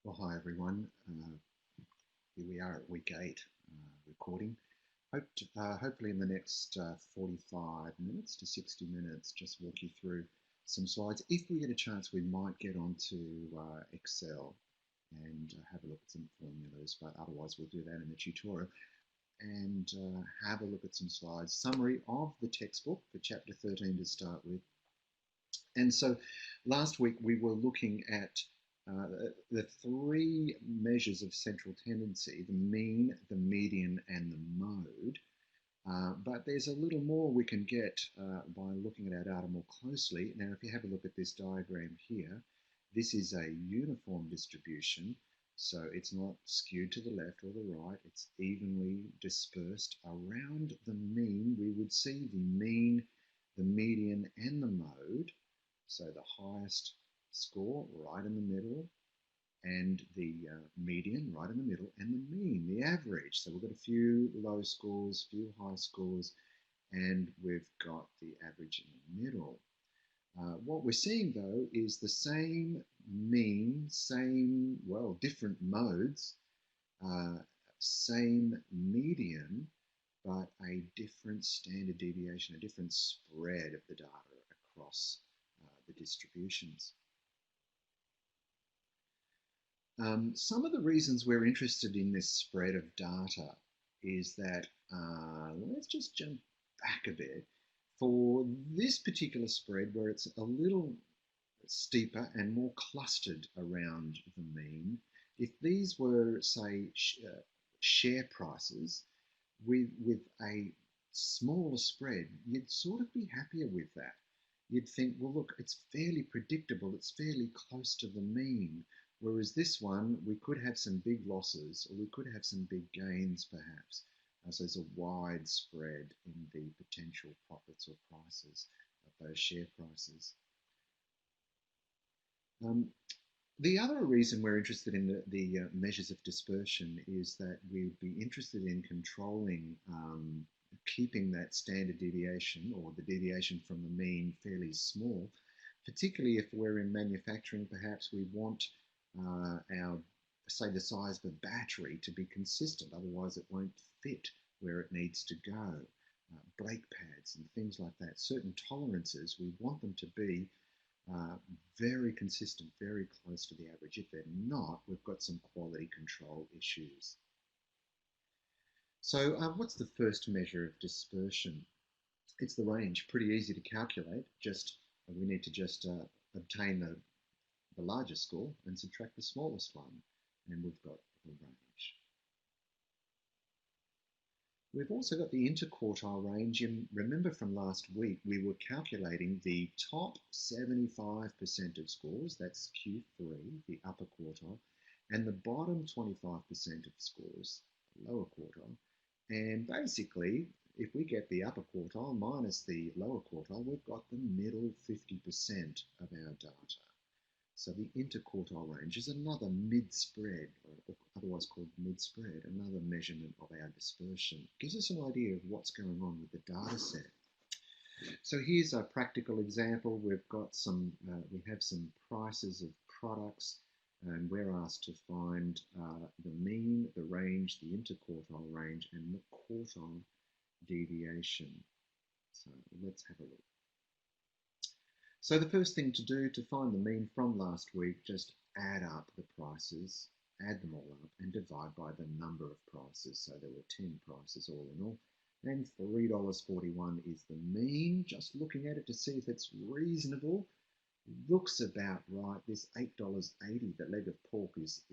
Well, hi everyone. Here we are at week 8 recording. Hopefully in the next 45 minutes to 60 minutes, just walk you through some slides. If we get a chance, we might get onto Excel and have a look at some formulas, but otherwise we'll do that in the tutorial and have a look at some slides. Summary of the textbook for chapter 13 to start with. And so last week we were looking at the three measures of central tendency, the mean, the median, and the mode. But there's a little more we can get by looking at our data more closely. Now, if you have a look at this diagram here, this is a uniform distribution. So it's not skewed to the left or the right, it's evenly dispersed around the mean. We would see the mean, the median, and the mode. So the highest score right in the middle, and the median right in the middle, and the mean, the average. So we've got a few low scores, few high scores, and we've got the average in the middle. What we're seeing though is the same mean, same, well, different modes, same median, but a different standard deviation, a different spread of the data across the distributions. Some of the reasons we're interested in this spread of data is that, let's just jump back a bit. For this particular spread, where it's a little steeper and more clustered around the mean, if these were, say, share prices with a smaller spread, you'd sort of be happier with that. You'd think, well, look, it's fairly predictable, it's fairly close to the mean. Whereas this one, we could have some big losses, or we could have some big gains, perhaps. So there's a wide spread in the potential profits or prices of those share prices. The other reason we're interested in the measures of dispersion is that we'd be interested in controlling, keeping that standard deviation or the deviation from the mean fairly small, particularly if we're in manufacturing. Perhaps we want our, say, the size of a battery to be consistent, otherwise it won't fit where it needs to go. Brake pads and things like that, certain tolerances, we want them to be very consistent, very close to the average. If they're not, we've got some quality control issues. So what's the first measure of dispersion? It's the range, pretty easy to calculate. Just we need to just obtain the largest score and subtract the smallest one, and we've got the range. We've also got the interquartile range. And remember from last week, we were calculating the top 75% of scores, that's Q3, the upper quartile, and the bottom 25% of scores, the lower quartile. And basically, if we get the upper quartile minus the lower quartile, we've got the middle 50% of our data. So the interquartile range is another mid-spread, or otherwise called mid-spread, another measurement of our dispersion. It gives us an idea of what's going on with the data set. So here's a practical example. We've got some, we have some prices of products, and we're asked to find the mean, the range, the interquartile range, and the quartile deviation. So let's have a look. So the first thing to do to find the mean from last week, just add up the prices, add them all up, and divide by the number of prices. So there were 10 prices all in all, and $3.41 is the mean. Just looking at it to see if it's reasonable, looks about right. This $8.80, the leg of pork, is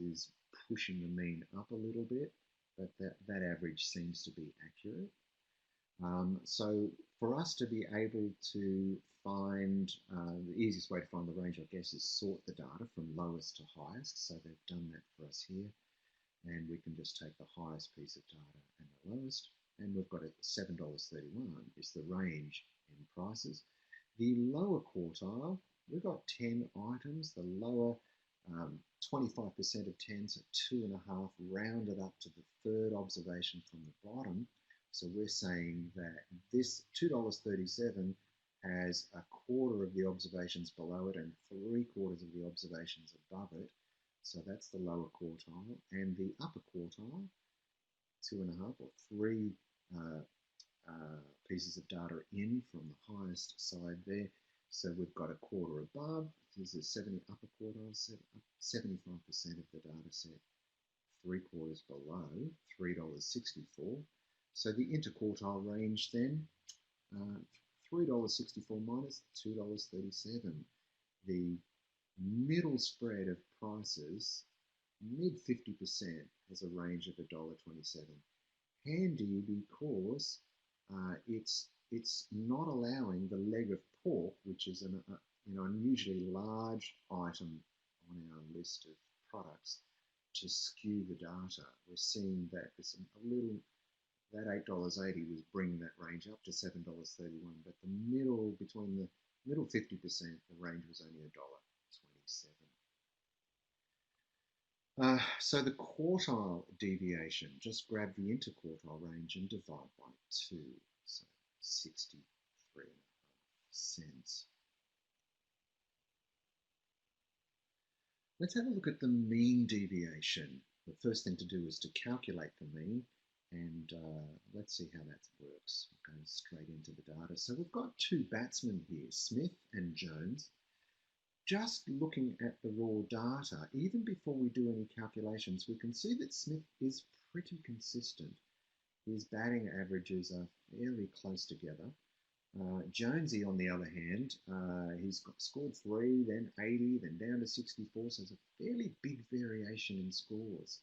pushing the mean up a little bit, but that average seems to be accurate. So for us to be able to find, the easiest way to find the range, I guess, is sort the data from lowest to highest. So they've done that for us here. And we can just take the highest piece of data and the lowest. And we've got it $7.31 is the range in prices. The lower quartile, we've got 10 items. The lower 25% of 10, so 2.5, rounded up to the third observation from the bottom. So we're saying that this $2.37 has a quarter of the observations below it and 3/4 of the observations above it. So that's the lower quartile, and the upper quartile, 2.5 or 3 uh, pieces of data in from the highest side there. So we've got a quarter above. This is 70 upper quartile, 75% of the data set. 3/4 below, $3.64. So the interquartile range then, $3.64 minus $2.37. The middle spread of prices, mid 50%, has a range of $1.27. Handy because it's not allowing the leg of pork, which is an unusually large item on our list of products, to skew the data. We're seeing that there's a little, that $8.80 was bringing that range up to $7.31, but the middle, between the middle 50%, the range was only $1.27. So the quartile deviation, just grab the interquartile range and divide by 2, so 63.5 cents. Let's have a look at the mean deviation. The first thing to do is to calculate the mean, and let's see how that works. We'll go straight into the data. So we've got 2 batsmen here, Smith and Jones. Just looking at the raw data, even before we do any calculations, we can see that Smith is pretty consistent. His batting averages are fairly close together. Jonesy, on the other hand, he's scored 3, then 80, then down to 64, so there's a fairly big variation in scores.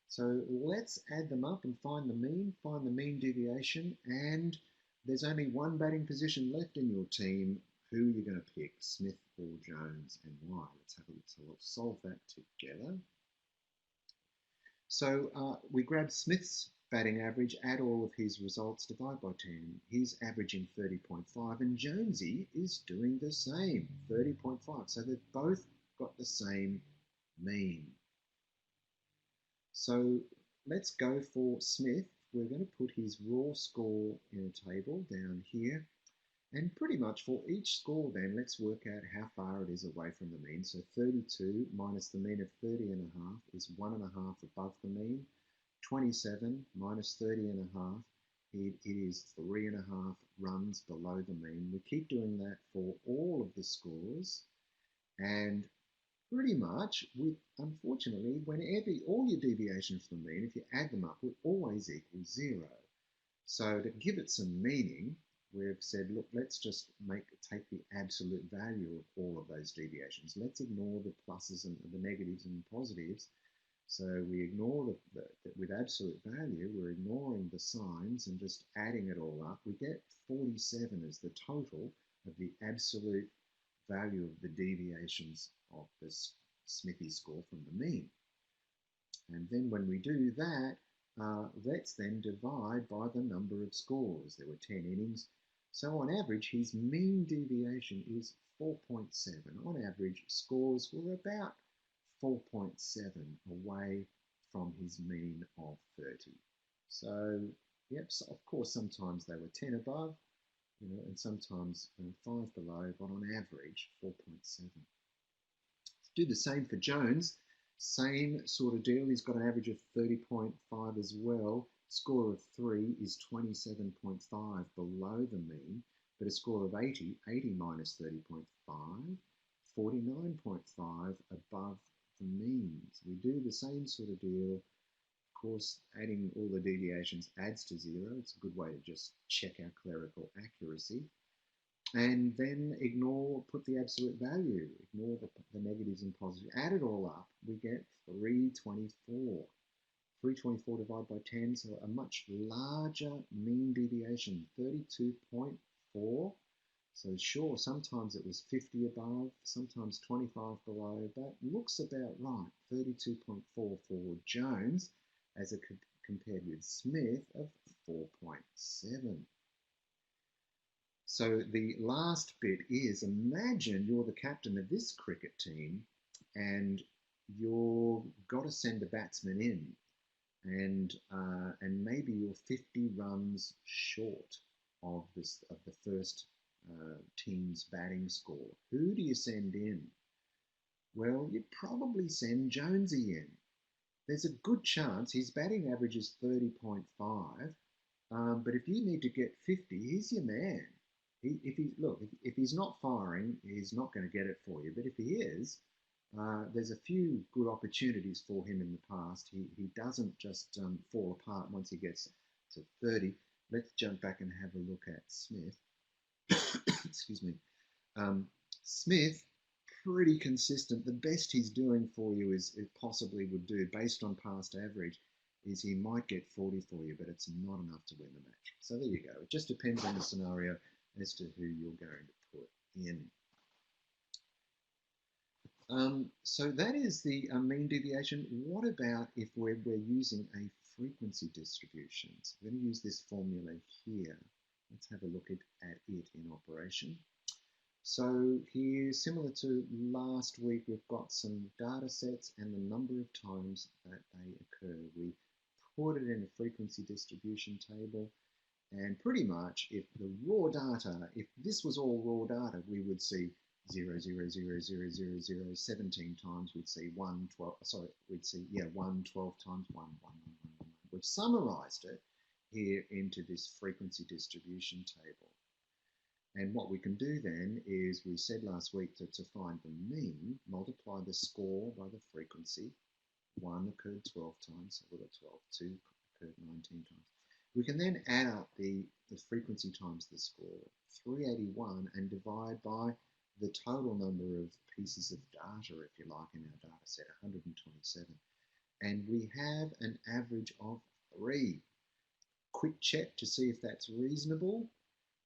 So let's add them up and find the mean deviation, and there's only one batting position left in your team. Who are you going to pick, Smith or Jones, and why? Let's have a look. So we'll solve that together. So we grab Smith's batting average, add all of his results, divide by 10. He's averaging 30.5, and Jonesy is doing the same, 30.5. So they've both got the same mean. So let's go for Smith. We're going to put his raw score in a table down here. And pretty much for each score then, let's work out how far it is away from the mean. So 32 minus the mean of 30.5 is 1.5 above the mean. 27 minus 30.5, it is 3.5 runs below the mean. We keep doing that for all of the scores. And pretty much, unfortunately, whenever all your deviations from the mean, if you add them up, will always equal 0. So to give it some meaning, we've said, look, let's just take the absolute value of all of those deviations. Let's ignore the pluses and the negatives and the positives. So we ignore with absolute value, we're ignoring the signs and just adding it all up. We get 47 as the total of the absolute value of the deviations of this Smithy score from the mean. And then when we do that, let's then divide by the number of scores. There were 10 innings. So on average, his mean deviation is 4.7. On average, scores were about 4.7 away from his mean of 30. So, yep, so of course, sometimes they were 10 above, and sometimes 5 below, but on average, 4.7. Do the same for Jones. Same sort of deal. He's got an average of 30.5 as well. Score of 3 is 27.5 below the mean, but a score of 80 minus 30.5, 49.5 above the mean. So we do the same sort of deal. Of course, adding all the deviations adds to 0. It's a good way to just check our clerical accuracy. And then put the absolute value, ignore the negatives and positives. Add it all up, we get 324. 324 divided by 10, so a much larger mean deviation, 32.4. So sure, sometimes it was 50 above, sometimes 25 below, but looks about right. 32.4 for Jones, as it compared with Smith of 4.7. So the last bit is, imagine you're the captain of this cricket team and you've got to send a batsman in, and maybe you're 50 runs short of the first team's batting score. Who do you send in? Well, you'd probably send Jonesy in. There's a good chance his batting average is 30.5, but if you need to get 50, he's your man. If he's not firing, he's not going to get it for you. But if he is, there's a few good opportunities for him in the past. He doesn't just fall apart once he gets to 30. Let's jump back and have a look at Smith. Excuse me. Um, Smith, pretty consistent. The best he's doing for you is it possibly would do based on past average is he might get 40 for you, but it's not enough to win the match. So there you go. It just depends on the scenario as to who you're going to put in. So that is the mean deviation. What about if we're using a frequency distribution? So we're going to use this formula here. Let's have a look at it in operation. So here, similar to last week, we've got some data sets and the number of times that they occur. We put it in a frequency distribution table, and pretty much if the raw data, if this was all raw data, we would see 0, 0, 0, 0, 0, 0, 17 times. We'd see 1, 12, sorry, we'd see, 1, 12 times 1, 1, 1, 1, 1, 1. We've summarized it here into this frequency distribution table. And what we can do then is, we said last week that to find the mean, multiply the score by the frequency. 1 occurred 12 times, so we've got 12. 2 occurred 19 times. We can then add up the frequency times the score, 381, and divide by the total number of pieces of data, if you like, in our data set, 127. And we have an average of 3. Quick check to see if that's reasonable.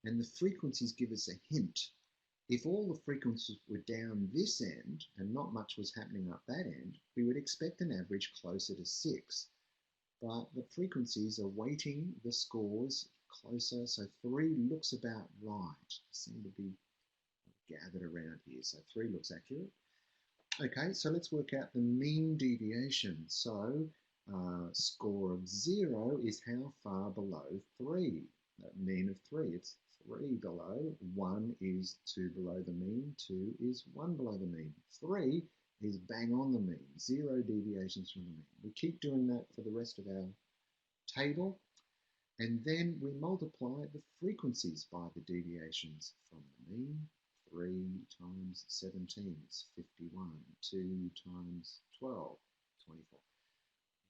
And the frequencies give us a hint. If all the frequencies were down this end and not much was happening up that end, we would expect an average closer to 6. But the frequencies are weighting the scores closer, so 3 looks about right. Seem to be gathered around here, so 3 looks accurate. Okay, so let's work out the mean deviation. So score of 0 is how far below 3. Mean of 3, it's 3 below. 1 is 2 below the mean. 2 is 1 below the mean. 3 is bang on the mean. 0 deviations from the mean. We keep doing that for the rest of our table, and then we multiply the frequencies by the deviations from the mean. 3 times 17 is 51. 2 times 12, 24.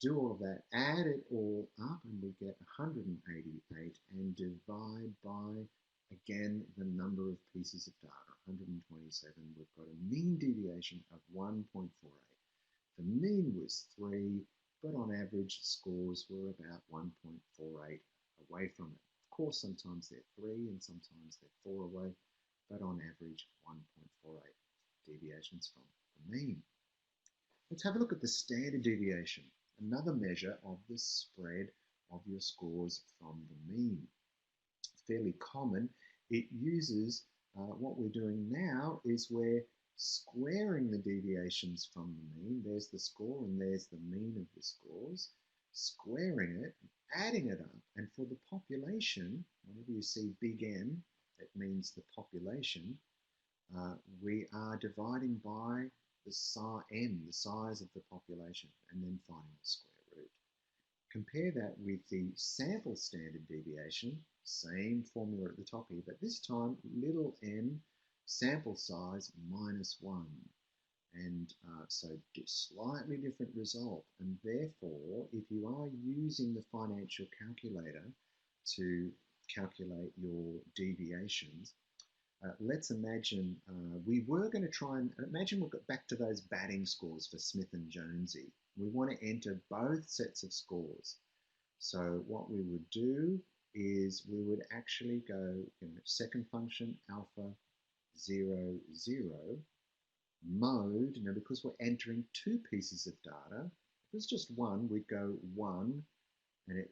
Do all of that, add it all up, and we get 188, and divide by, again, the number of pieces of data, 127. We've got a mean deviation of 1.48. The mean was 3, but on average, scores were about 1.48 away from it. Of course, sometimes they're 3 and sometimes they're 4 away, but on average, 1.48 deviations from the mean. Let's have a look at the standard deviation, another measure of the spread of your scores from the mean. Fairly common. It uses, what we're doing now is we're squaring the deviations from the mean. There's the score and there's the mean of the scores. Squaring it, adding it up, and for the population, whenever you see big M, that means the population, we are dividing by the size of the population, and then finding the square root. Compare that with the sample standard deviation, same formula at the top here, but this time little m, sample size -1. And so slightly different result. And therefore, if you are using the financial calculator to calculate your deviations, let's imagine we were going to try and imagine we'll get back to those batting scores for Smith and Jonesy. We want to enter both sets of scores. So what we would do is we would actually go second function alpha 0, 0 mode. Now because we're entering 2 pieces of data, if it was just 1, we'd go 1, and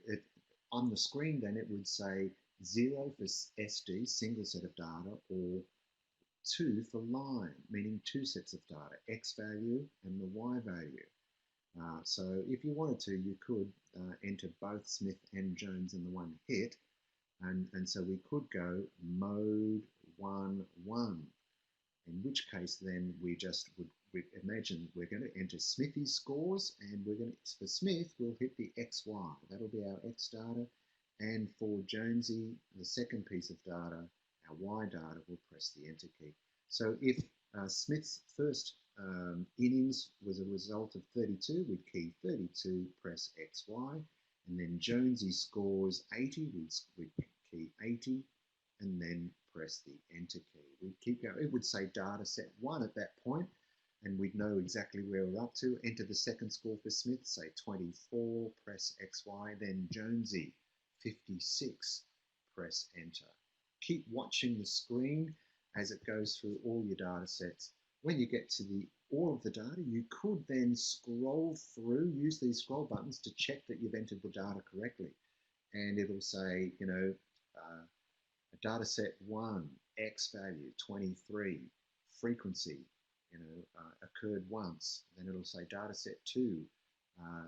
on the screen then it would say 0 for SD, single set of data, or 2 for line, meaning 2 sets of data, X value and the Y value. So if you wanted to, you could enter both Smith and Jones in the one hit, and so we could go mode 1, 1, in which case then we just would, imagine we're going to enter Smithy's scores, and we're going to, for Smith, we'll hit the XY. That'll be our X data. And for Jonesy, the second piece of data, our Y data, we'll press the enter key. So if Smith's first innings was a result of 32, we'd key 32, press XY. And then Jonesy scores 80, we'd key 80, and then press the enter key. We'd keep going. It would say data set 1 at that point, and we'd know exactly where we're up to. Enter the second score for Smith, say 24, press XY, then Jonesy 56, press enter. Keep watching the screen as it goes through all your data sets. When you get to all of the data, you could then scroll through, use these scroll buttons to check that you've entered the data correctly. And it'll say, you know, data set 1, X value, 23, frequency, you know, occurred once. Then it'll say data set 2,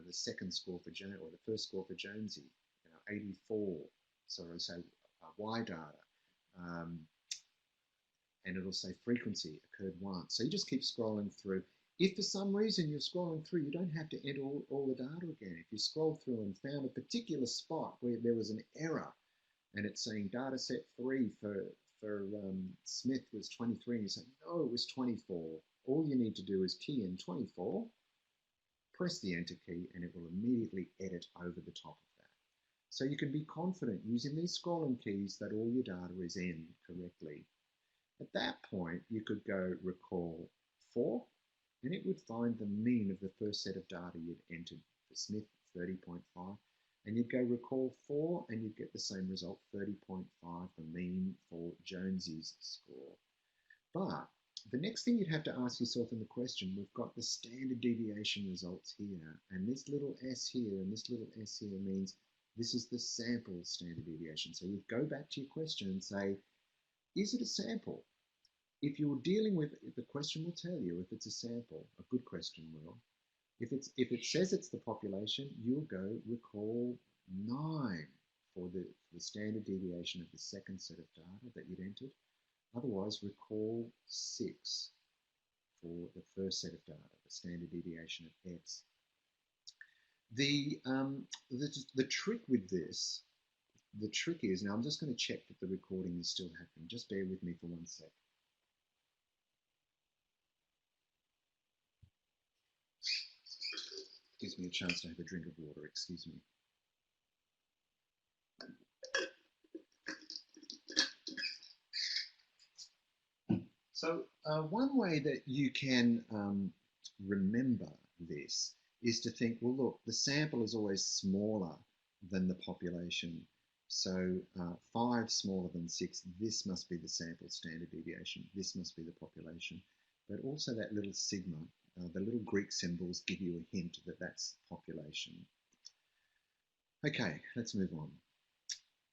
the second score for Jones, or the first score for Jonesy, you know, 84. So it'll say Y data. And it'll say frequency occurred once. So you just keep scrolling through. If for some reason you're scrolling through, you don't have to enter all the data again. If you scroll through and found a particular spot where there was an error, and it's saying data set 3 for Smith was 23, and you say, no, it was 24. All you need to do is key in 24, press the enter key, and it will immediately edit over the top of that. So you can be confident using these scrolling keys that all your data is in correctly. At that point, you could go recall 4, and it would find the mean of the first set of data you'd entered for Smith, 30.5. And you'd go recall 4, and you'd get the same result, 30.5, the mean for Jonesy's score. But the next thing you'd have to ask yourself in the question, we've got the standard deviation results here, and this little s here and this little s here means this is the sample standard deviation. So you'd go back to your question and say, is it a sample? If you're dealing with, the question will tell you if it's a sample. A good question will. If it says it's the population, you'll go recall 9 for the standard deviation of the second set of data that you'd entered. Otherwise, recall 6 for the first set of data, the standard deviation of X. The trick with this, the trick is, now I'm just going to check that the recording is still happening. Just bear with me for 1 sec. Gives me a chance to have a drink of water, excuse me. So one way that you can remember this is to think, well, look, the sample is always smaller than the population. So 5 smaller than 6, this must be the sample standard deviation. This must be the population. But also that little sigma, the little Greek symbols give you a hint that that's population. Okay, let's move on.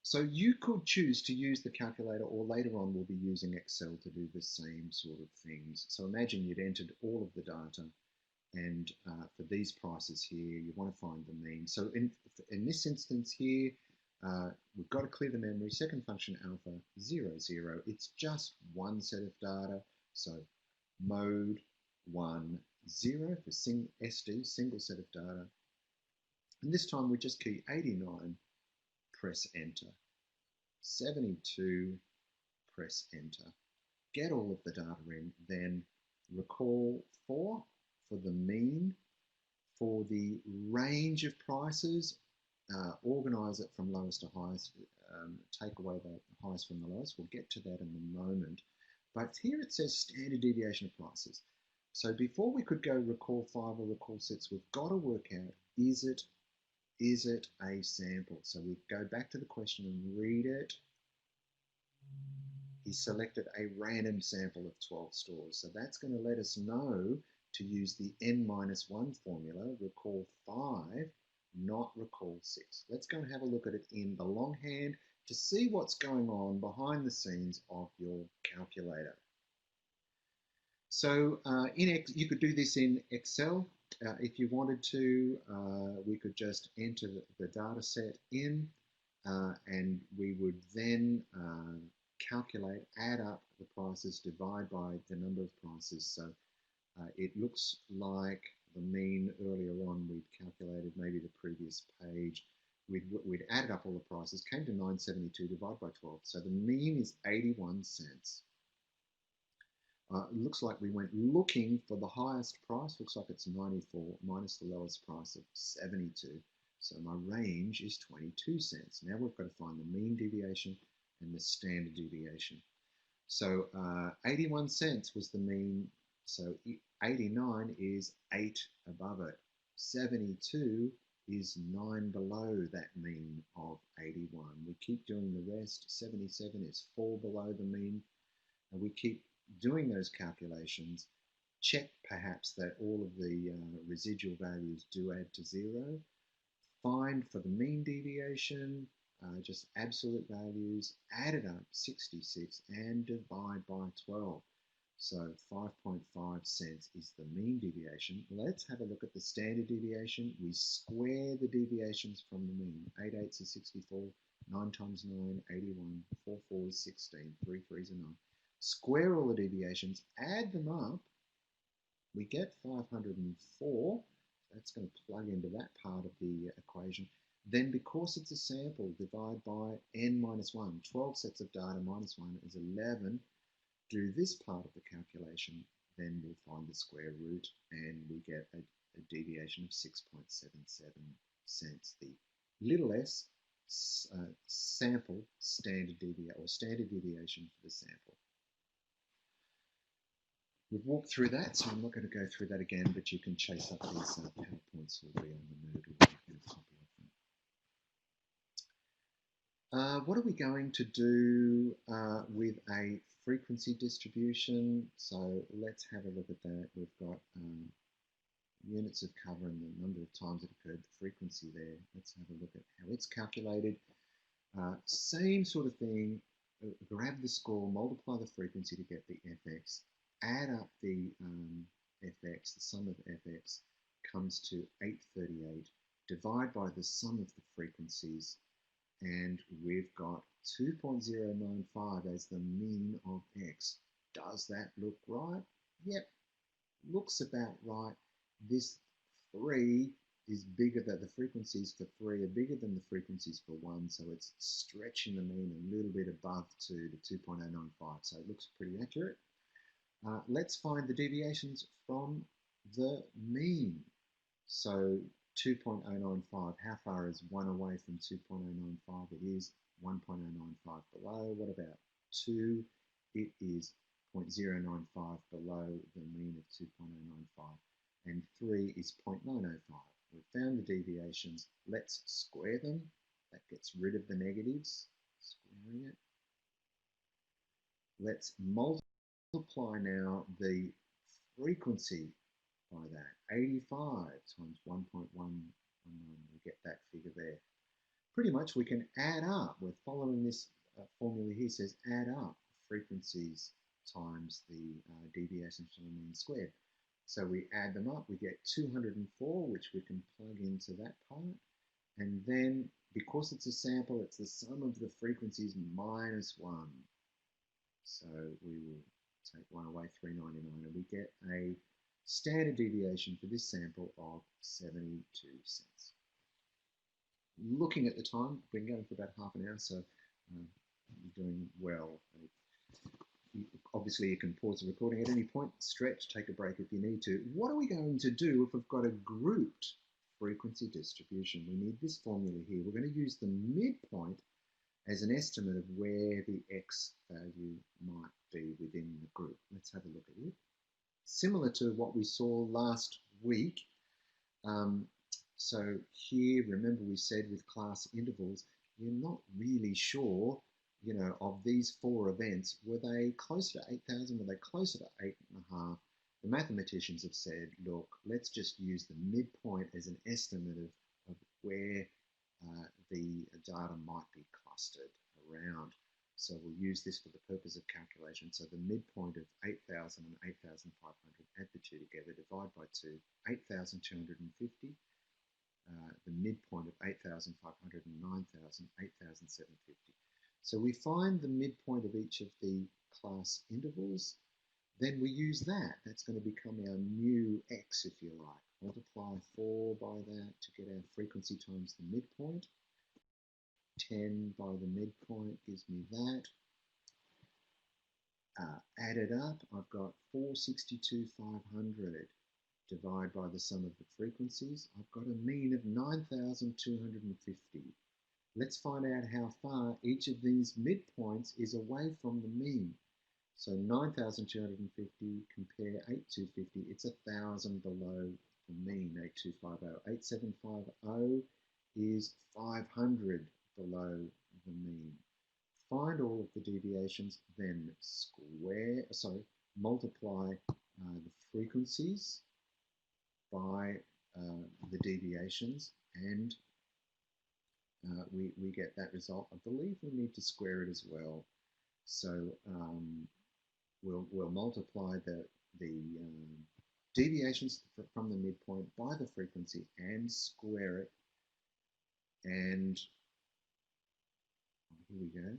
So you could choose to use the calculator, or later on we'll be using Excel to do the same sort of things. So imagine you'd entered all of the data, and for these prices here, you want to find the mean. So in this instance here, we've got to clear the memory. Second function alpha, 0, 0. It's just one set of data. So mode 1, 0 for SD, single set of data. And this time we just key 89, press enter. 72, press enter. Get all of the data in, then recall 4 for the mean. For the range of prices, organize it from lowest to highest, take away the highest from the lowest. We'll get to that in a moment. But here it says standard deviation of prices. So before we could go recall 5 or recall 6, we've got to work out, is it a sample? So we go back to the question and read it. He selected a random sample of 12 stores. So that's going to let us know to use the n-1 formula, recall 5, not recall 6. Let's go and have a look at it in the longhand to see what's going on behind the scenes of your calculator. So you could do this in Excel. If you wanted to, we could just enter the data set in, and we would then calculate, add up the prices, divide by the number of prices. So It looks like the mean earlier on we'd calculated, maybe the previous page, we'd added up all the prices, came to 972 divided by 12. So the mean is 81 cents. It looks like we went looking for the highest price. Looks like it's 94 minus the lowest price of 72. So my range is 22 cents. Now we've got to find the mean deviation and the standard deviation. So 81 cents was the mean. So 89 is 8 above it. 72 is 9 below that mean of 81. We keep doing the rest. 77 is 4 below the mean. And we keep doing those calculations. Check perhaps that all of the residual values do add to 0. Find for the mean deviation, just absolute values, add it up, 66, and divide by 12. So 5.5 cents is the mean deviation. Let's have a look at the standard deviation. We square the deviations from the mean. 8 eighths is 64, 9 times 9, 81, 4 fours, 16, 3 threes are 9. Square all the deviations, add them up, we get 504. That's going to plug into that part of the equation. Then because it's a sample, divide by n minus 1. 12 sets of data minus 1 is 11. Do this part of the calculation, then we'll find the square root and we get a deviation of 6.77 cents. The little s sample standard deviation or standard deviation for the sample. We've walked through that, so I'm not going to go through that again, but you can chase up these PowerPoints will be on the Moodle or get a copy of them. What are we going to do with a frequency distribution? So let's have a look at that. We've got units of cover and the number of times it occurred, the frequency there. Let's have a look at how it's calculated. Same sort of thing, grab the score, multiply the frequency to get the fx, add up the fx, the sum of fx comes to 838, divide by the sum of the frequencies, and we've got 2.095 as the mean of x. Does that look right? Yep, looks about right. This 3 is bigger, that the frequencies for 3 are bigger than the frequencies for 1, so it's stretching the mean a little bit above 2 to 2.095, so it looks pretty accurate. Let's find the deviations from the mean. So 2.095, how far is 1 away from 2.095? It is 1.095 below. What about 2? It is 0.095 below the mean of 2.095. And 3 is 0.905. We've found the deviations. Let's square them. That gets rid of the negatives. Squaring it. Let's multiply now the frequency by that. 85 times 1.119. We get that figure there. Pretty much we can add up. We're following this formula here. It says add up frequencies times the deviations from the mean squared. So we add them up, we get 204, which we can plug into that part. And then, because it's a sample, it's the sum of the frequencies minus 1. So we will take 1 away, 399, and we get a standard deviation for this sample of 72 cents. Looking at the time, we've been going for about half an hour, so you're doing well. Obviously, you can pause the recording at any point, stretch, take a break if you need to. What are we going to do if we've got a grouped frequency distribution? We need this formula here. We're going to use the midpoint as an estimate of where the x value might be within the group. Let's have a look at it. Similar to what we saw last week. So here, remember we said with class intervals, you're not really sure, you know, of these 4 events, were they closer to 8,000? Were they closer to 8.5? The mathematicians have said, look, let's just use the midpoint as an estimate of where the data might be clustered around. So we'll use this for the purpose of calculation. So the midpoint of 8,000 and 8,500, add the two together, divide by 2, 8,250. The midpoint of 8,500 and 9,000, 8,750. So we find the midpoint of each of the class intervals. then we use that. That's going to become our new x, if you like. Multiply 4 by that to get our frequency times the midpoint. 10 by the midpoint gives me that. Add it up, I've got 462,500. Divide by the sum of the frequencies. I've got a mean of 9,250. Let's find out how far each of these midpoints is away from the mean. So 9,250 compare 8,250, it's 1,000 below the mean, 8,250. 8,750 is 500 below the mean. Find all of the deviations, then multiply the frequencies by the deviations, and we get that result. I believe we need to square it as well. So we'll multiply the deviations from the midpoint by the frequency and square it. And here we go.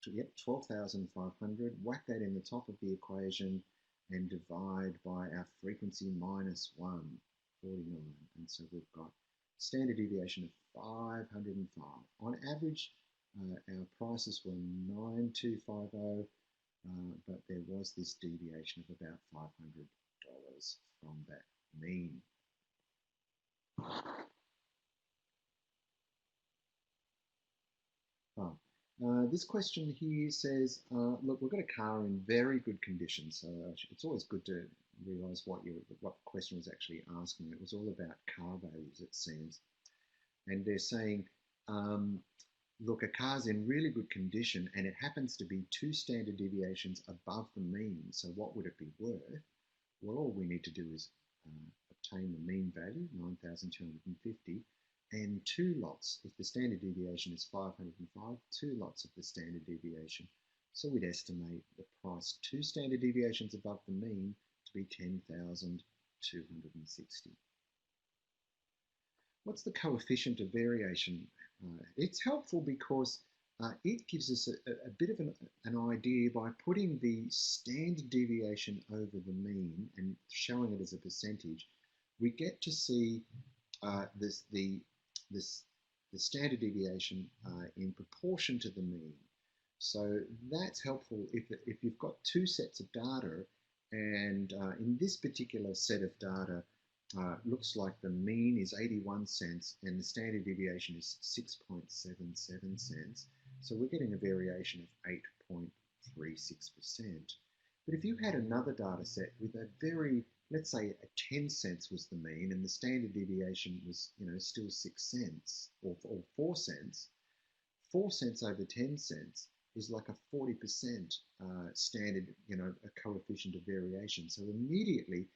Yep, 12,500. Whack that in the top of the equation and divide by our frequency minus 1, 49. And so we've got standard deviation of 505. On average, our prices were 9,250, but there was this deviation of about $500 from that mean. This question here says, look, we've got a car in very good condition, so it's always good to realise what the question was actually asking. It was all about car values, it seems. And they're saying, look, a car's in really good condition and it happens to be 2 standard deviations above the mean, so what would it be worth? Well, all we need to do is obtain the mean value, 9,250, and 2 lots. If the standard deviation is 505, 2 lots of the standard deviation. So we'd estimate the price 2 standard deviations above the mean to be 10,260. What's the coefficient of variation? It's helpful because it gives us a bit of an idea by putting the standard deviation over the mean and showing it as a percentage. We get to see the standard deviation in proportion to the mean. So that's helpful if you've got 2 sets of data, and in this particular set of data, looks like the mean is 81 cents and the standard deviation is 6.77 cents. So we're getting a variation of 8.36%. But if you had another data set with a very, let's say a 10 cents was the mean and the standard deviation was, still 6 cents or 4 cents, 4 cents over 10 cents is like a 40% standard, a coefficient of variation. So immediately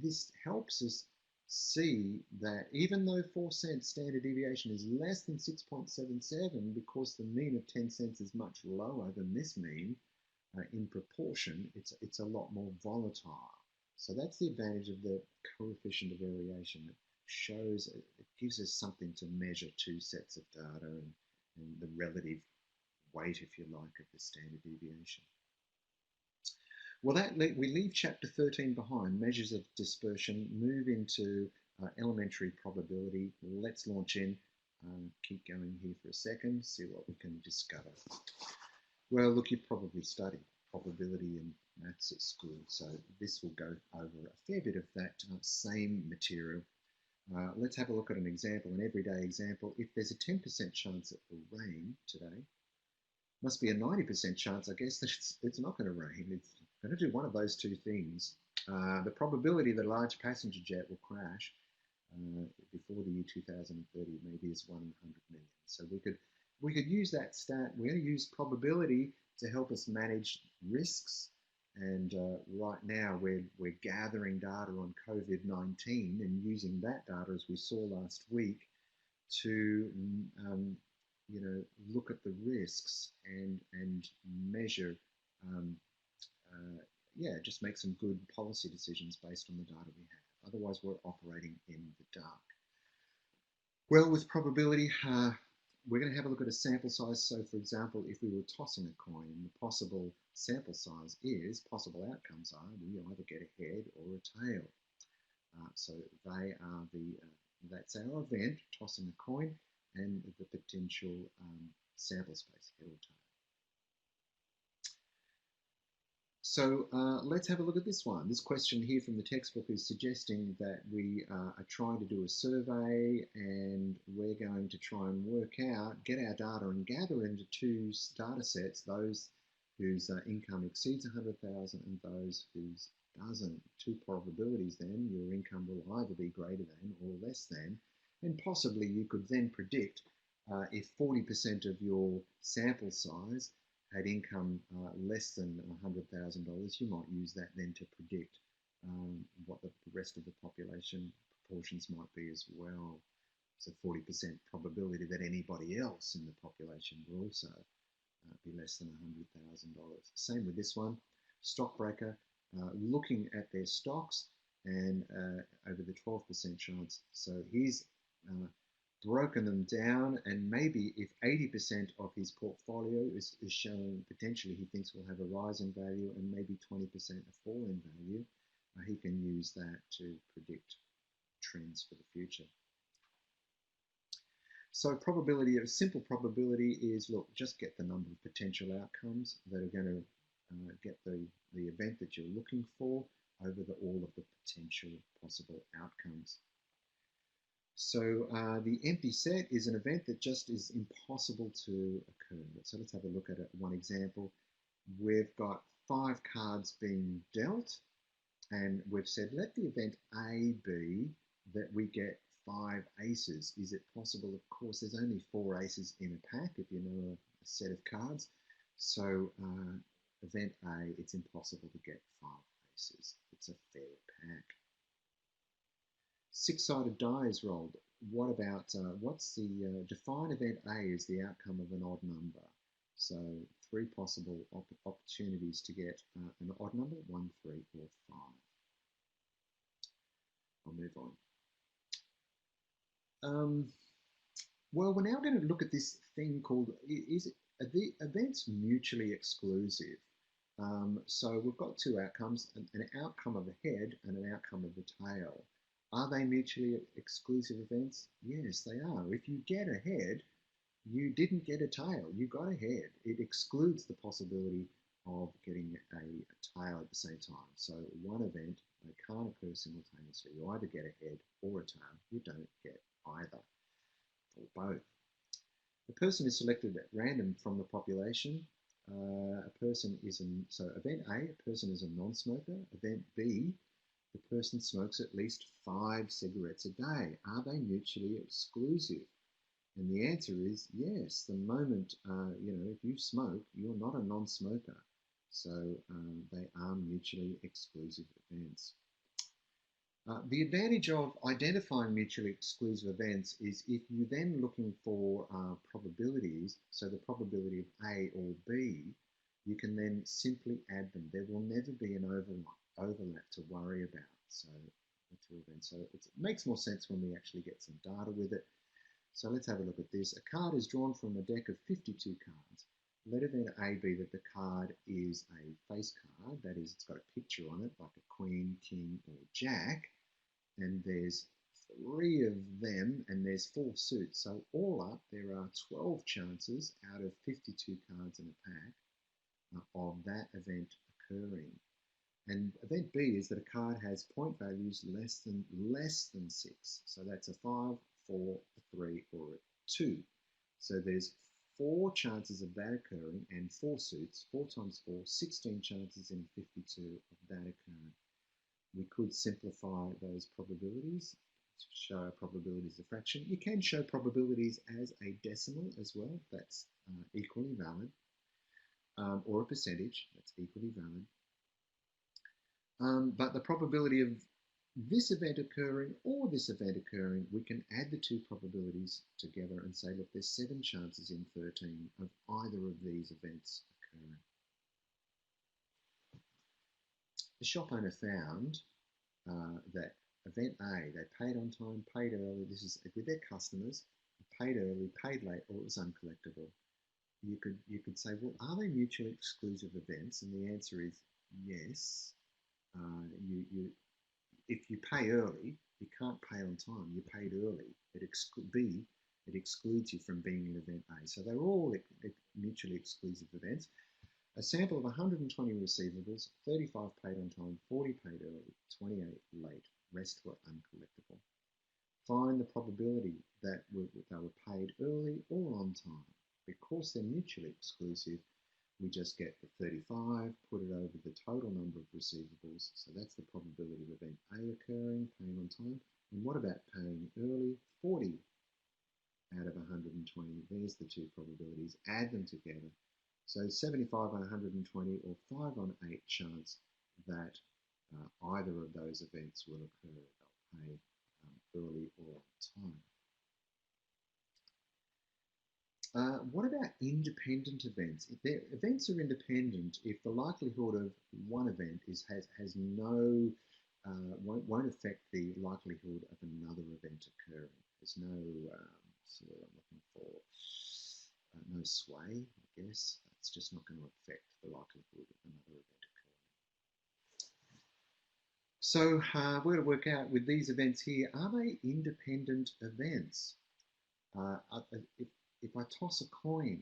this helps us see that even though 4 cents standard deviation is less than 6.77, because the mean of 10 cents is much lower than this mean, in proportion, it's a lot more volatile. So that's the advantage of the coefficient of variation. It shows, it gives us something to measure 2 sets of data and the relative weight, if you like, of the standard deviation. Well, we leave chapter 13 behind, measures of dispersion, move into elementary probability. Let's launch in. Keep going here for a second, see what we can discover. Well, look, you've probably studied probability and maths at school, so this will go over a fair bit of that same material. Let's have a look at an example, an everyday example. If there's a 10% chance it will rain today, must be a 90% chance, I guess, that it's not going to rain. It's going to do one of those 2 things. The probability that a large passenger jet will crash before the year 2030 maybe is 1 in 100 million. So we could use that stat. We're going to use probability to help us manage risks. And right now we're gathering data on COVID-19 and using that data, as we saw last week, to look at the risks and measure, just make some good policy decisions based on the data we have. Otherwise, we're operating in the dark. Well, with probability, we're going to have a look at a sample size. So, for example, if we were tossing a coin, the possible sample size is, possible outcomes are, we either get a head or a tail. So they are that's our event, tossing a coin, and the potential sample space, head or tail. So let's have a look at this one. This question here from the textbook is suggesting that we are trying to do a survey, and we're going to try and work out, get our data and gather into two data sets, those whose income exceeds 100,000 and those whose doesn't. Two probabilities then, your income will either be greater than or less than, and possibly you could then predict if 40% of your sample size had income less than $100,000, you might use that then to predict what the rest of the population proportions might be as well. So 40% probability that anybody else in the population will also be less than $100,000. Same with this one, stockbroker looking at their stocks and over the 12% chance. So he's broken them down, and maybe if 80% of his portfolio is showing potentially he thinks will have a rise in value and maybe 20% a fall in value, he can use that to predict trends for the future. So probability, a simple probability is, look, just get the number of potential outcomes that are going to get the event that you're looking for over all of the potential possible outcomes. So the empty set is an event that just is impossible to occur. So let's have a look at it. One example, we've got 5 cards being dealt, and we've said let the event A be that we get 5 aces. Is it possible? Of course, there's only 4 aces in a pack if you know a set of cards. So event A, it's impossible to get 5 aces. It's a fair pack. 6-sided die is rolled. What about, what's the, define event A as the outcome of an odd number. So 3 possible opportunities to get an odd number, 1, 3, or 5. I'll move on. Well, we're now going to look at this thing called, is it, the events mutually exclusive? So we've got 2 outcomes, an outcome of a head and an outcome of a tail. Are they mutually exclusive events? Yes, they are. If you get a head, you didn't get a tail, you got a head. It excludes the possibility of getting a tail at the same time. So one event, they can't occur simultaneously. You either get a head or a tail. You don't get either or both. The person is selected at random from the population. A person is, so event A, a person is a non-smoker. Event B, the person smokes at least 5 cigarettes a day. Are they mutually exclusive? And the answer is yes. The moment, if you smoke, you're not a non-smoker. So they are mutually exclusive events. The advantage of identifying mutually exclusive events is if you're then looking for probabilities, so the probability of A or B, you can then simply add them. There will never be an overlap to worry about. So the 2 events. So it makes more sense when we actually get some data with it. So let's have a look at this. A card is drawn from a deck of 52 cards. Let event A be that the card is a face card, that is, it's got a picture on it, like a queen, king, or jack, and there's 3 of them, and there's 4 suits. So all up, there are 12 chances out of 52 cards in a pack of that event occurring. And event B is that a card has point values less than 6. So that's a 5, 4, a 3, or a 2. So there's 4 chances of that occurring, and 4 suits, 4 times 4, 16 chances in 52 of that occurring. We could simplify those probabilities to show probabilities as a fraction. You can show probabilities as a decimal as well. That's equally valid. Or a percentage, that's equally valid. But the probability of this event occurring or this event occurring, we can add the 2 probabilities together and say, look, there's 7 chances in 13 of either of these events occurring. The shop owner found that event A, they paid on time, paid early, this is with their customers, paid early, paid late, or it was uncollectible. You could say, well, are they mutually exclusive events? And the answer is yes. You if you pay early, you can't pay on time. You paid early. It excludes you from being in event A. So they're all mutually exclusive events. A sample of 120 receivables, 35 paid on time, 40 paid early, 28 late. Rest were uncollectible. Find the probability that they were paid early or on time. Because they're mutually exclusive, we just get the 35, put it over the total number of receivables. So that's the probability of event A occurring, paying on time. And what about paying early? 40 out of 120. There's the two probabilities. Add them together. So 75 on 120 or 5 on 8 chance that either of those events will occur. They'll pay early or on time. What about independent events? If their events are independent, if the likelihood of one event has no won't affect the likelihood of another event occurring. There's no what's the word I'm looking for? No sway, I guess. It's just not going to affect the likelihood of another event occurring. So we're going to work out with these events here, are they independent events? If I toss a coin,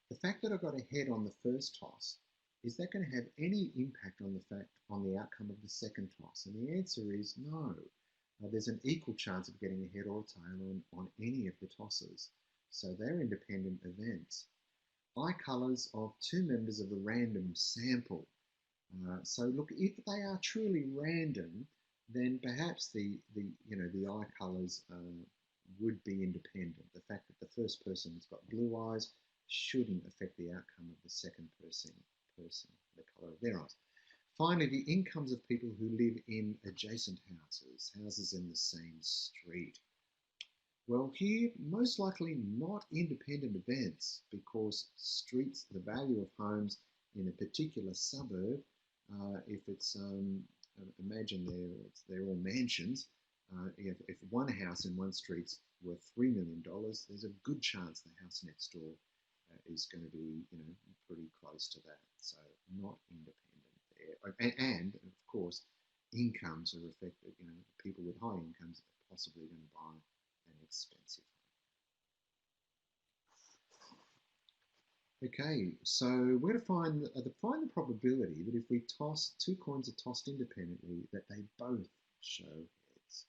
the fact that I got a head on the first toss, is that going to have any impact on the outcome of the second toss? And the answer is no. There's an equal chance of getting a head or a tail on any of the tosses. So they're independent events. Eye colours of two members of the random sample. So look, if they are truly random, then perhaps the eye colours would be independent. The fact that the first person has got blue eyes shouldn't affect the outcome of the second person, the colour of their eyes. Finally, the incomes of people who live in adjacent houses in the same street. Well, here, most likely not independent events, because streets, the value of homes in a particular suburb, if it's, imagine they're all mansions, if one house in one street's worth $3 million, there's a good chance the house next door is going to be, pretty close to that. So not independent there. And of course, incomes are affected. People with high incomes are possibly going to buy an expensive home. Okay, so we're going to find the probability that if we toss two coins are tossed independently, that they both show heads.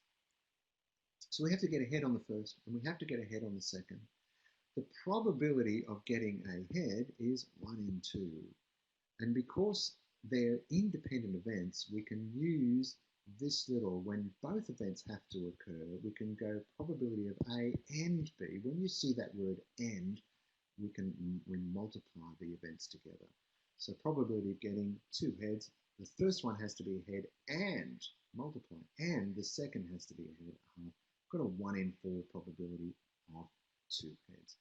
So we have to get a head on the first, and we have to get a head on the second. The probability of getting a head is 1 in 2. And because they're independent events, we can use this little, when both events have to occur, we can go probability of A and B. When you see that word and, we multiply the events together. So probability of getting 2 heads, the first one has to be a head and multiply, and the second has to be a head. Got a 1 in 4 probability of 2 heads.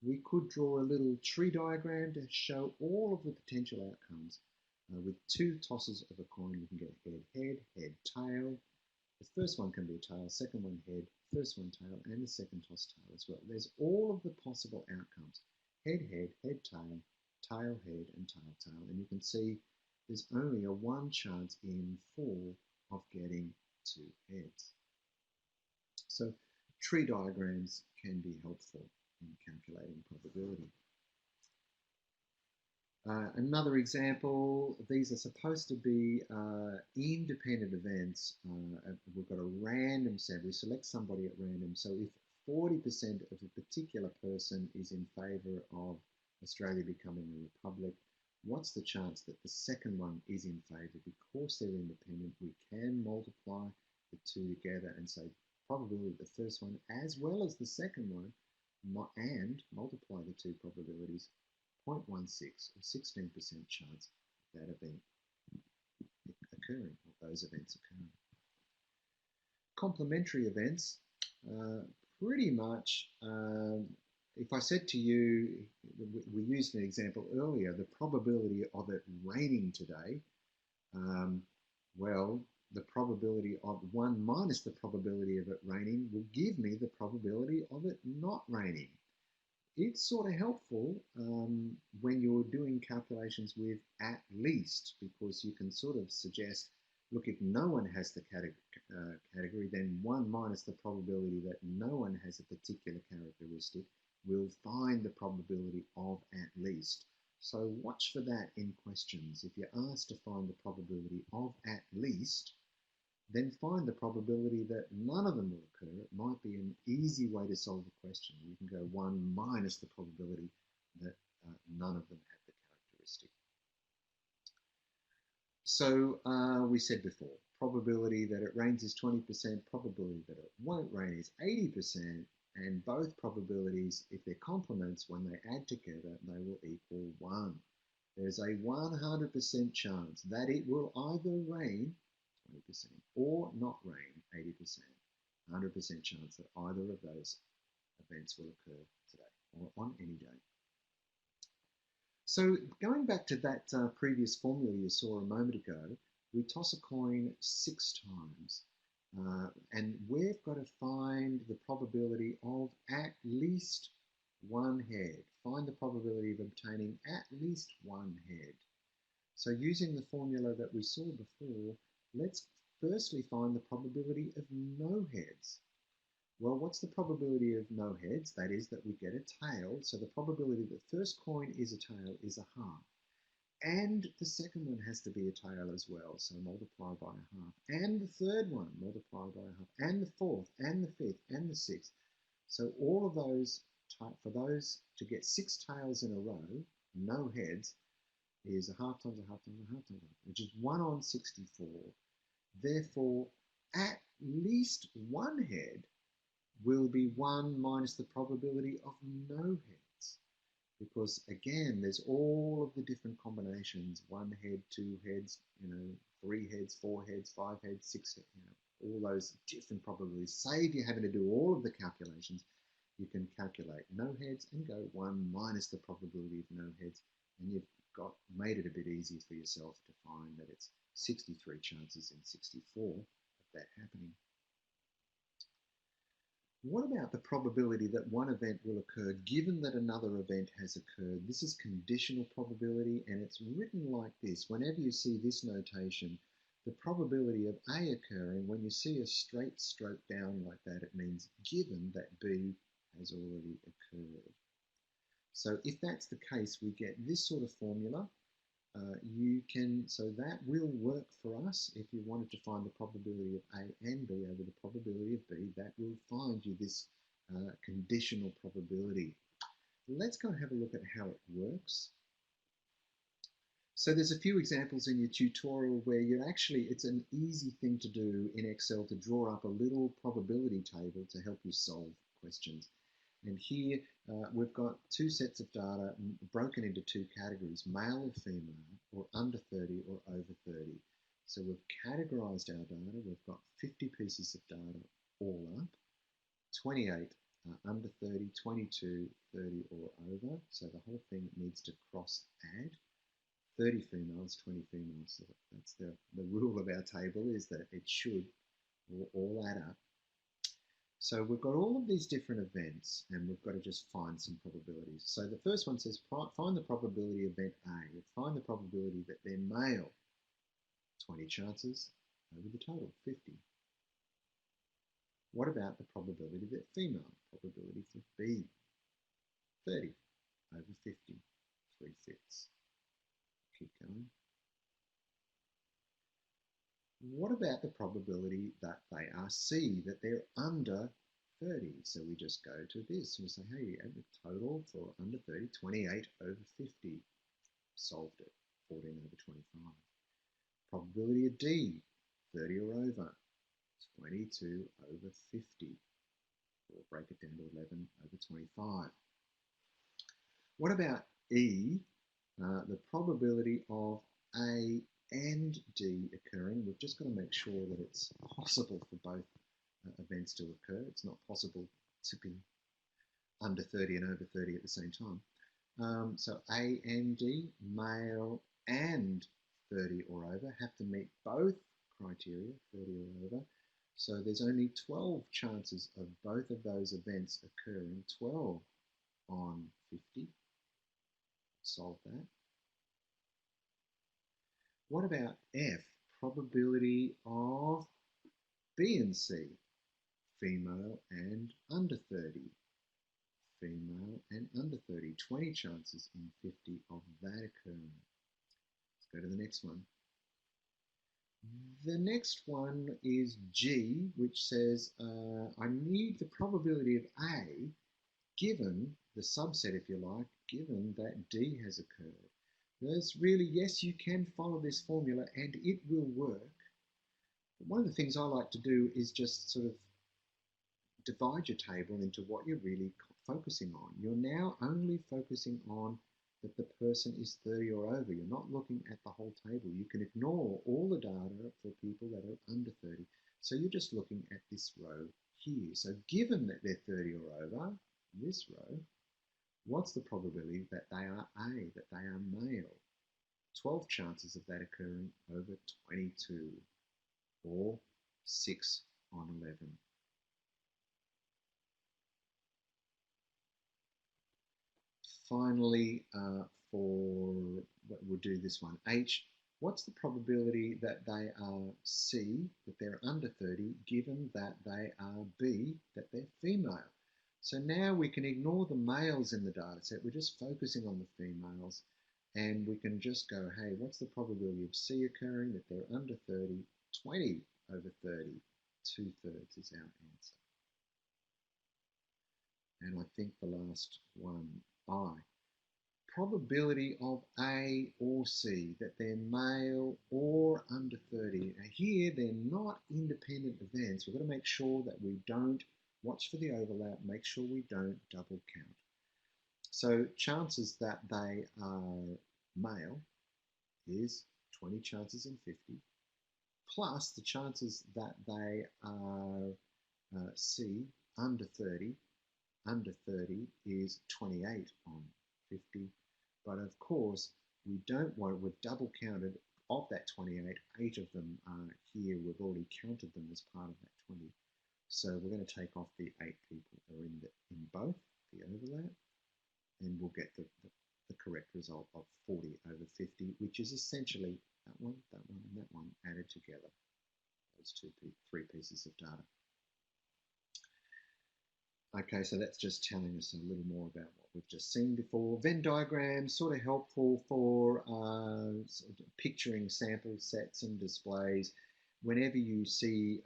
We could draw a little tree diagram to show all of the potential outcomes. With 2 tosses of a coin, we can get head, tail. The first one can be a tail, second one head, first one tail, and the second toss tail as well. There's all of the possible outcomes. Head, tail, tail, head, and tail, tail. And you can see there's only a 1 chance in 4 of getting 2 heads. So tree diagrams can be helpful in calculating probability. Another example, these are supposed to be independent events. We've got a random sample. We select somebody at random. So if 40% of a particular person is in favour of Australia becoming a republic, what's the chance that the second one is in favour? Because they're independent, we can multiply the 2 together and say probability of the first one as well as the second one, and multiply the 2 probabilities, 0.16 or 16% chance of that event occurring, or those events occurring. Complementary events, pretty much, if I said to you, we used an example earlier, the probability of it raining today, well, the probability of 1 minus the probability of it raining will give me the probability of it not raining. It's sort of helpful when you're doing calculations with at least, because you can sort of suggest, look, if no one has the category, then 1 minus the probability that no one has a particular characteristic will find the probability of at least. So watch for that in questions. If you're asked to find the probability of at least, then find the probability that none of them will occur. It might be an easy way to solve the question. You can go 1 minus the probability that none of them have the characteristic. So we said before, probability that it rains is 20%, probability that it won't rain is 80%, and both probabilities, if they're complements, when they add together, they will equal 1. There's a 100% chance that it will either rain 20% or not rain 80%. 100% chance that either of those events will occur today or on any day. So going back to that previous formula you saw a moment ago, we toss a coin 6 times. And we've got to find the probability of at least 1 head. Find the probability of obtaining at least 1 head. So using the formula that we saw before, let's firstly find the probability of no heads. Well, what's the probability of no heads? That is that we get a tail. So the probability that the first coin is a tail is a half. And the second one has to be a tail as well, so multiply by a half. And the third one, multiply by a half. And the fourth, and the fifth, and the sixth. So all of those, for those to get 6 tails in a row, no heads, is a half times a half times a half times a half, which is 1 on 64. Therefore, at least 1 head will be 1 minus the probability of no heads. Because again, there's all of the different combinations, 1 head, 2 heads, 3 heads, 4 heads, 5 heads, 6 heads, all those different probabilities. Say if you're having to do all of the calculations, you can calculate no heads and go 1 minus the probability of no heads, and you've made it a bit easier for yourself to find that it's 63 chances in 64 of that happening. What about the probability that one event will occur given that another event has occurred? This is conditional probability, and it's written like this. Whenever you see this notation, the probability of A occurring, when you see a straight stroke down like that, it means given that B has already occurred. So if that's the case, we get this sort of formula. So that will work for us. If you wanted to find the probability of A and B over the probability of B, that will find you this conditional probability. Let's go and have a look at how it works. So there's a few examples in your tutorial where it's an easy thing to do in Excel to draw up a little probability table to help you solve questions. And here we've got 2 sets of data broken into 2 categories, male or female, or under 30 or over 30. So we've categorized our data. We've got 50 pieces of data all up, 28 under 30, 22, 30 or over. So the whole thing needs to cross add. 30 females, 20 females. So that's the rule of our table, is that it should all add up. So we've got all of these different events, and we've got to just find some probabilities. So the first one says find the probability of event A. Find the probability that they're male. 20 chances over the total, 50. What about the probability that female? Probability for B. 30 over 50, 3/5. Keep going. What about the probability that they are C, that they're under 30? So we just go to this and we say, hey, add the total for under 30, 28 over 50. Solved it, 14 over 25. Probability of D, 30 or over, 22 over 50. We'll break it down to 11 over 25. What about E, the probability of A and D occurring? We've just got to make sure that it's possible for both events to occur. It's not possible to be under 30 and over 30 at the same time. So A and D, male and 30 or over, have to meet both criteria, 30 or over. So there's only 12 chances of both of those events occurring, 12 on 50. Solve that. What about F? Probability of B and C, female and under 30. Female and under 30, 20 chances in 50 of that occurring. Let's go to the next one. The next one is G, which says I need the probability of A given the subset, if you like, given that D has occurred. There's really, yes, you can follow this formula and it will work. But one of the things I like to do is just sort of divide your table into what you're really focusing on. You're now only focusing on that the person is 30 or over. You're not looking at the whole table. You can ignore all the data for people that are under 30. So you're just looking at this row here. So given that they're 30 or over, this row, what's the probability that they are A, that they are male? 12 chances of that occurring over 22, or 6 on 11. Finally, we'll do this one, H, what's the probability that they are C, that they're under 30, given that they are B, that they're female? So now we can ignore the males in the data set, we're just focusing on the females, and we can just go, hey, what's the probability of C occurring, that they're under 30, 20 over 30, 2/3 is our answer. And I think the last one, I. Probability of A or C, that they're male or under 30. Now here, they're not independent events. We've got to make sure that we don't, watch for the overlap, make sure we don't double count. So chances that they are male is 20 chances in 50, plus the chances that they are C, under 30. Under 30 is 28 on 50. But of course, we don't want, we've double counted of that 28, 8 of them are here, we've already counted them as part of that 20. So we're going to take off the 8 people that are in both, the overlap, and we'll get the correct result of 40 over 50, which is essentially that one, and that one added together, those three pieces of data. Okay, so that's just telling us a little more about what we've just seen before. Venn diagrams, sort of helpful for sort of picturing sample sets and displays. Whenever you see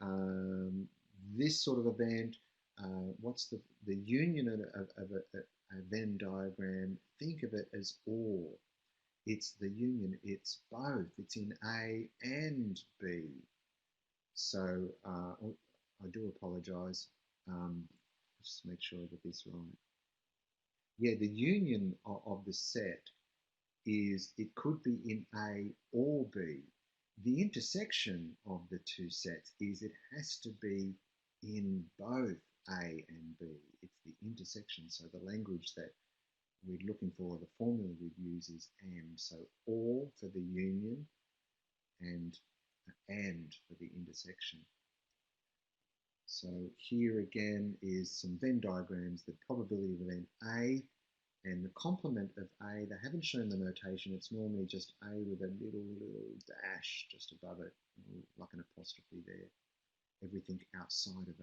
this sort of event, what's the union of a Venn diagram? Think of it as OR. It's the union, it's both, it's in A and B. So I do apologise. Just make sure I get this right. Yeah, the union of the set is, it could be in A or B. The intersection of the two sets is it has to be in both A and B. It's the intersection. So the language that we're looking for, the formula we'd use is AND. So OR for the union and for the intersection. So here again is some Venn diagrams, the probability of event A and the complement of A. They haven't shown the notation, it's normally just A with a little dash just above it, like an apostrophe there. Everything outside of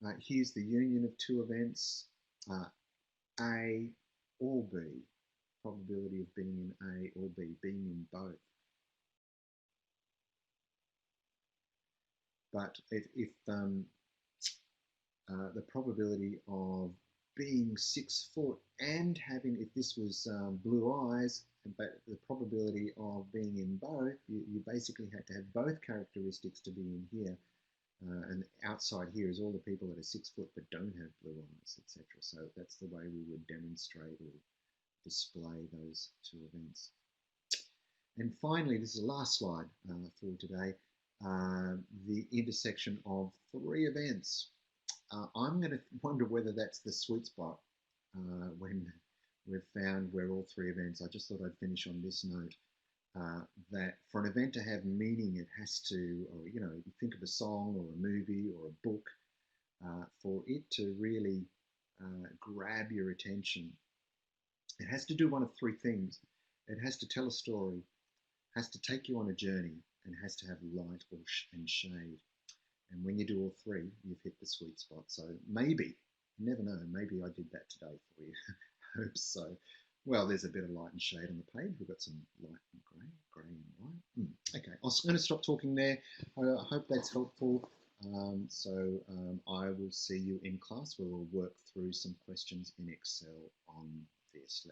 A. Here's the union of two events, A or B, probability of being in A or B, being in both. But if the probability of being 6 foot and having, if this was blue eyes, but the probability of being in both, you basically had to have both characteristics to be in here. And outside here is all the people that are 6 foot but don't have blue eyes, etc. So that's the way we would demonstrate or display those two events. And finally, this is the last slide for today, the intersection of 3 events. I'm going to wonder whether that's the sweet spot when we've found where all 3 events. I just thought I'd finish on this note. that for an event to have meaning, it has to, or you think of a song or a movie or a book, for it to really grab your attention, it has to do one of three things. It has to tell a story, has to take you on a journey, and has to have light and shade. And when you do all three, you've hit the sweet spot. So maybe, you never know, maybe I did that today for you. Hope so. Well, there's a bit of light and shade on the page. We've got some light and grey, grey and white. Okay, I'm going to stop talking there. I hope that's helpful. I will see you in class where we'll work through some questions in Excel on this.